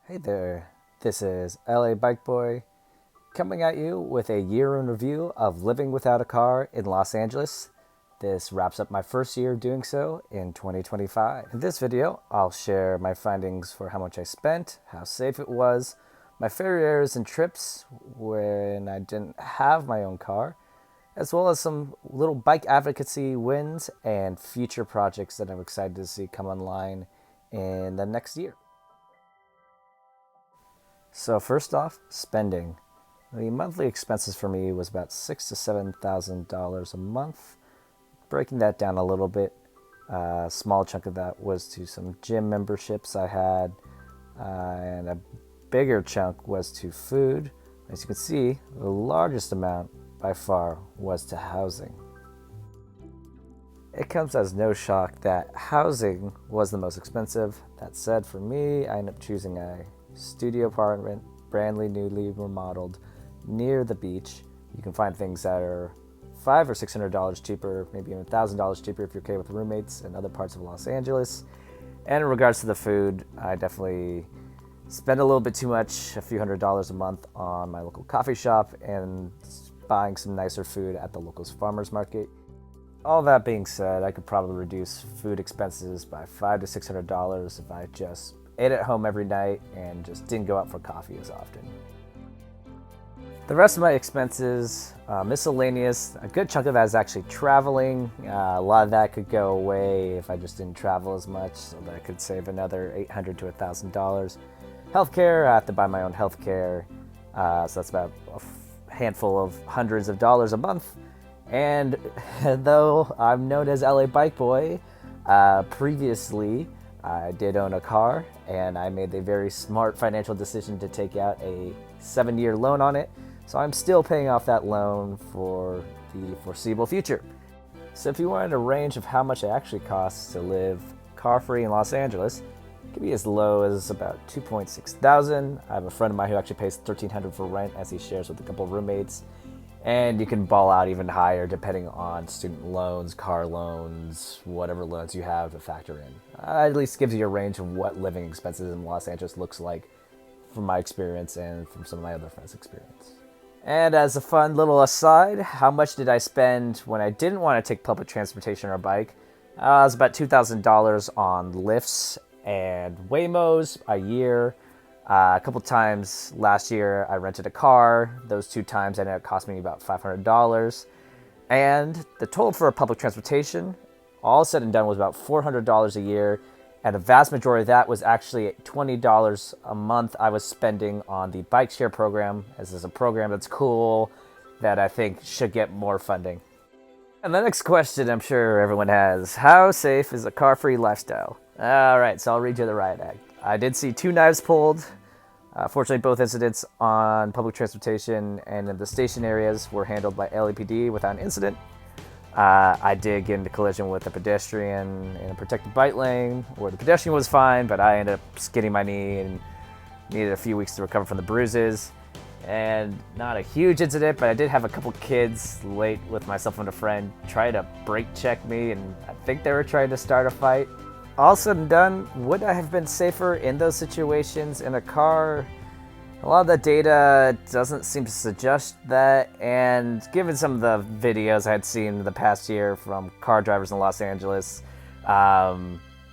Hey there, this is LA Bike Boy coming at you with a year in review of living without a car in Los Angeles. This wraps up my first year doing so in 2025. In this video, I'll share my findings for how much I spent, how safe it was, my favorite areas and trips when I didn't have my own car, as well as some little bike advocacy wins and future projects that I'm excited to see come online in the next year. So first off, spending. The monthly expenses for me was about $6,000 to $7,000 a month. Breaking that down a little bit, a small chunk of that was to some gym memberships I had, and a bigger chunk was to food. As you can see, the largest amount by far was to housing. It comes as no shock that housing was the most expensive. That said, for me, I ended up choosing a studio apartment, brand newly remodeled, near the beach. You can find things that are $500 or $600 cheaper, maybe even $1,000 cheaper if you're okay with roommates in other parts of Los Angeles. And in regards to the food, I definitely spend a little bit too much, a few $100s a month on my local coffee shop and buying some nicer food at the local farmers market. All that being said, I could probably reduce food expenses by $500 to $600 if I just ate at home every night and just didn't go out for coffee as often. The rest of my expenses, miscellaneous, a good chunk of that is actually traveling. A lot of that could go away if I just didn't travel as much, so that I could save another $800 to $1,000. Healthcare, I have to buy my own healthcare, so that's about a handful of hundreds of dollars a month. And though I'm known as LA Bike Boy, previously I did own a car, and I made a very smart financial decision to take out a 7-year loan on it. So I'm still paying off that loan for the foreseeable future. So if you wanted a range of how much it actually costs to live car-free in Los Angeles, it could be as low as about $2.6 thousand. I have a friend of mine who actually pays $1,300 for rent, as he shares with a couple of roommates. And you can ball out even higher depending on student loans, car loans, whatever loans you have to factor in. At least gives you a range of what living expenses in Los Angeles looks like from my experience and from some of my other friends' experience. And as a fun little aside, how much did I spend when I didn't want to take public transportation or bike? It was about $2,000 on Lyfts and Waymos a year. A couple times last year, I rented a car. Those 2 times ended up costing me about $500. And the total for public transportation, all said and done, was about $400 a year. And the vast majority of that was actually $20 a month I was spending on the bike share program. This is a program that's cool, that I think should get more funding. And the next question I'm sure everyone has, how safe is a car-free lifestyle? All right, so I'll read you the riot act. I did see 2 knives pulled. Fortunately, both incidents on public transportation and in the station areas were handled by LAPD without an incident. I did get into collision with a pedestrian in a protected bike lane where the pedestrian was fine, but I ended up skidding my knee and needed a few weeks to recover from the bruises. And not a huge incident, but I did have a couple kids late with myself and a friend try to brake check me, and I think they were trying to start a fight. All said and done, would I have been safer in those situations in a car? A lot of the data doesn't seem to suggest that, and given some of the videos I had seen in the past year from car drivers in Los Angeles,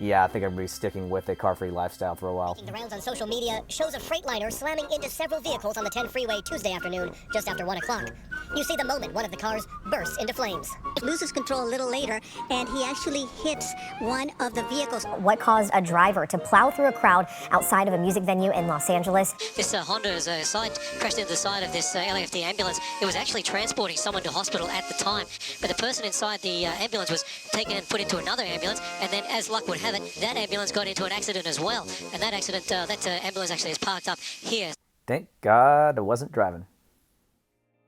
yeah, I think I'm going to be sticking with a car-free lifestyle for a while. Making the rounds on social media shows a Freightliner slamming into several vehicles on the 10 freeway Tuesday afternoon, just after 1 o'clock. You see the moment one of the cars bursts into flames. Loses control a little later, and he actually hits one of the vehicles. What caused a driver to plow through a crowd outside of a music venue in Los Angeles? This Honda's side crashed into the side of this LAFD ambulance. It was actually transporting someone to hospital at the time, but the person inside the ambulance was taken and put into another ambulance, and then, as luck would have it, that ambulance got into an accident as well, and that accident, that ambulance actually is parked up here. Thank God I wasn't driving.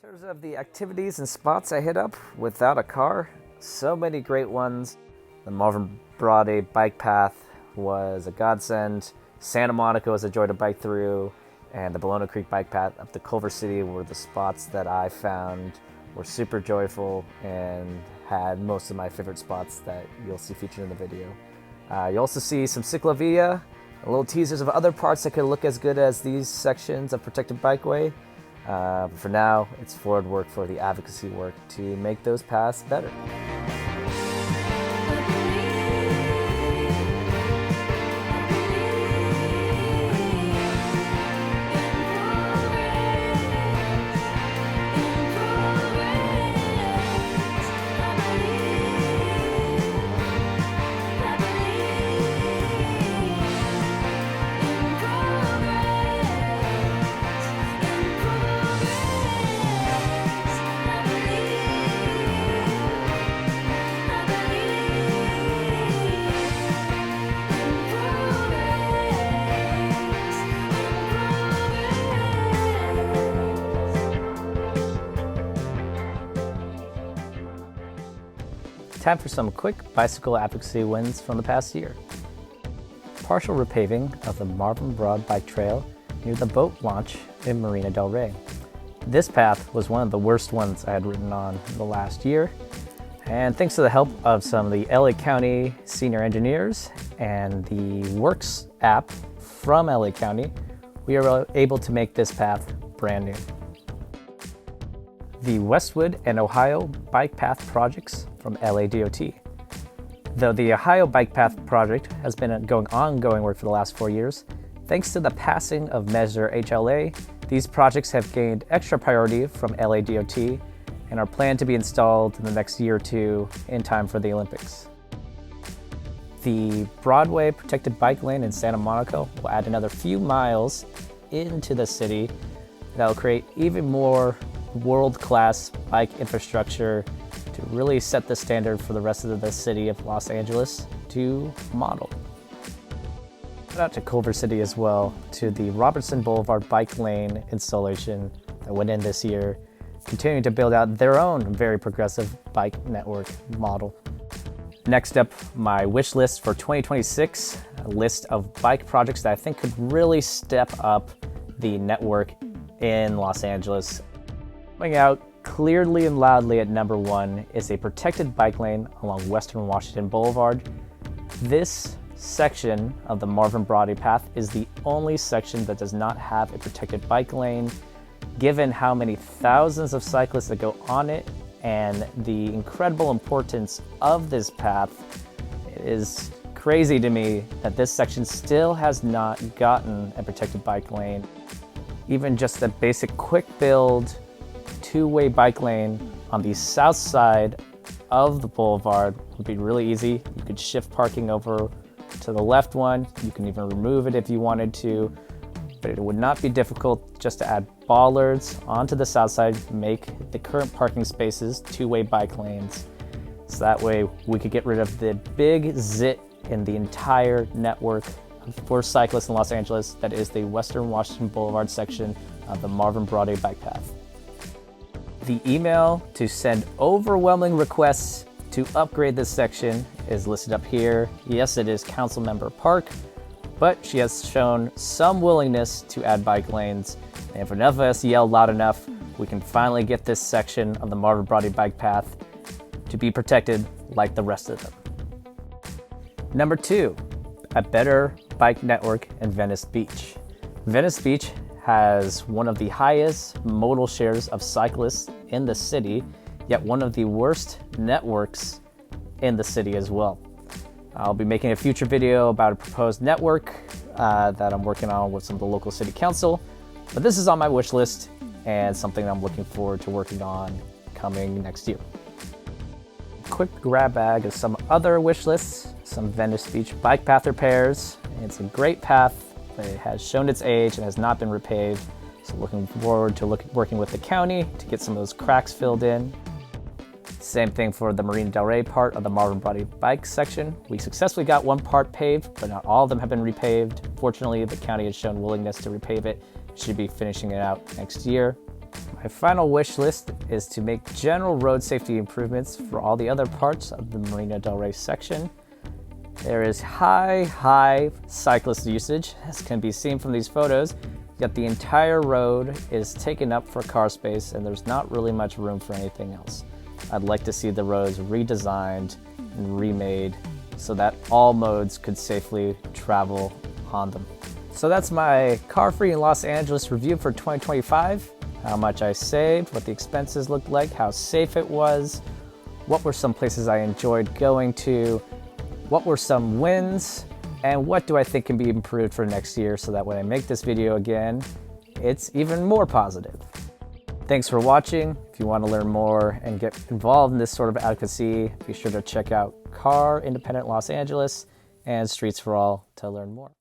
In terms of the activities and spots I hit up without a car, so many great ones. The Marvin Braude Bike Path was a godsend. Santa Monica was a joy to bike through, and the Bologna Creek Bike Path up to Culver City were the spots that I found were super joyful and had most of my favorite spots that you'll see featured in the video. You also see some ciclovia A little teasers of other parts that could look as good as these sections of protected bikeway. But for now, it's forward work for the advocacy work to make those paths better. Time for some quick bicycle advocacy wins from the past year. Partial repaving of the Marvin Braude Bike Trail near the boat launch in Marina del Rey. This path was one of the worst ones I had ridden on the last year, and thanks to the help of some of the LA County senior engineers and the Works app from LA County, we were able to make this path brand new. The Westwood and Ohio Bike Path projects from LADOT. Though the Ohio Bike Path project has been ongoing work for the last 4 years, thanks to the passing of Measure HLA, these projects have gained extra priority from LADOT and are planned to be installed in the next year or two in time for the Olympics. The Broadway protected bike lane in Santa Monica will add another few miles into the city that will create even more world-class bike infrastructure to really set the standard for the rest of the city of Los Angeles to model. Shout out to Culver City as well, to the Robertson Boulevard bike lane installation that went in this year, continuing to build out their own very progressive bike network model. Next up, my wish list for 2026, a list of bike projects that I think could really step up the network in Los Angeles. Coming out clearly and loudly at number 1 is a protected bike lane along Western Washington Boulevard. This section of the Marvin Braude Path is the only section that does not have a protected bike lane. Given how many thousands of cyclists that go on it and the incredible importance of this path, it is crazy to me that this section still has not gotten a protected bike lane. Even just a basic quick build two-way bike lane on the south side of the boulevard would be really easy. You could shift parking over to the left one. You can even remove it if you wanted to, but it would not be difficult just to add bollards onto the south side, make the current parking spaces two-way bike lanes. So that way we could get rid of the big zit in the entire network for cyclists in Los Angeles that is the Western Washington Boulevard section of the Marvin Braude Bike Path. The email to send overwhelming requests to upgrade this section is listed up here. Yes, it is Councilmember Park, but she has shown some willingness to add bike lanes. And if enough of us yell loud enough, we can finally get this section of the Marvin Braude Bike Path to be protected like the rest of them. Number 2, a better bike network in Venice Beach. Venice Beach has one of the highest modal shares of cyclists in the city, yet one of the worst networks in the city as well. I'll be making a future video about a proposed network that I'm working on with some of the local city council, but this is on my wish list and something I'm looking forward to working on coming next year. Quick grab bag of some other wish lists, some Venice Beach bike path repairs. It's a great path, but it has shown its age and has not been repaved. So looking forward to working with the county to get some of those cracks filled in. Same thing for the Marina del Rey part of the Marvin Braude bike section. We successfully got one part paved, but not all of them have been repaved. Fortunately, the county has shown willingness to repave it. Should be finishing it out next year. My final wish list is to make general road safety improvements for all the other parts of the Marina del Rey section. There is high cyclist usage, as can be seen from these photos, yet the entire road is taken up for car space and there's not really much room for anything else. I'd like to see the roads redesigned and remade so that all modes could safely travel upon them. So that's my car-free in Los Angeles review for 2025. How much I saved, what the expenses looked like, how safe it was, what were some places I enjoyed going to, what were some wins, and what do I think can be improved for next year so that when I make this video again, it's even more positive. Thanks for watching. If you want to learn more and get involved in this sort of advocacy, be sure to check out Car Independent Los Angeles and Streets for All to learn more.